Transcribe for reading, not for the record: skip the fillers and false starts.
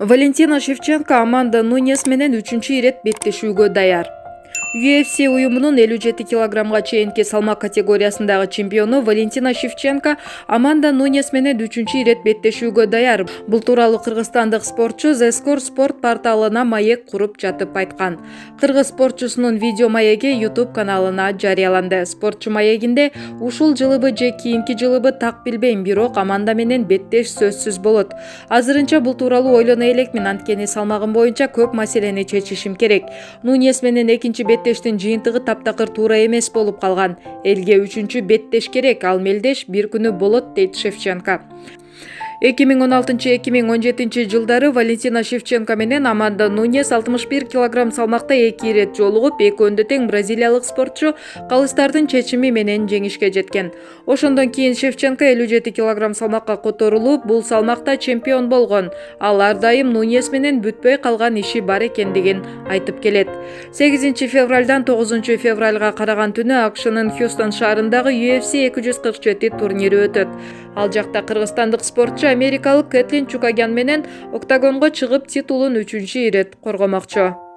Валентина Шевченко Аманда Нуньес менен 3-ирет беттешүүгө даяр. UFC уюмунун 57 килограммга чейинки салмак категориясындагы чемпиону Валентина Шевченко Аманда Нуньес менен 3-ирет беттешүүгө даяр. Бул тууралуу кыргызстандык спортчу The Score спорт порталына маек куруп жатып айткан. Кыргыз спортчусунун видео маеги YouTube каналына жарыяланды. Спортчу маегинде ушул жылыбы же кийинки жылыбы так билбейм, бирок Аманда менен беттеш сөзсүз болот. Азырынча бул тууралуу ойлоно элекмин, анткени салмагым боюнча көп маселени чечишим керек. Нуньес менен экинчи беттештин жыйынтыгы таптакыр туура эмес болуп калган. Элге 3-чү беттеш керек, ал мелдеш бир күнү болот, дейт Шевченко. 2016-2017 жылдары Валентина Шевченко менен Аманда Нуньес 61 килограмм салмакта 2 ирет жолугуп, экөөндө тең бразилиялык спортчу калыстардын чечими менен жеңишке жеткен. Ошондон кийин Шевченко 57 килограмм салмакка которулуп, бул салмакта чемпион болгон. Ал ар дайым Нуньес менен бүтпөй калган иши бар экендигин айтып келет. 8 февралдан 9 февралга караган түнү АКШнын Хьюстон шаарындагы UFC 247 турнири өтөт. Ал жакта кыргызстандык спортчу америкалык Кэтлин Чукагян менен октагонго чыгып титулун 3-ирет коргомокчу.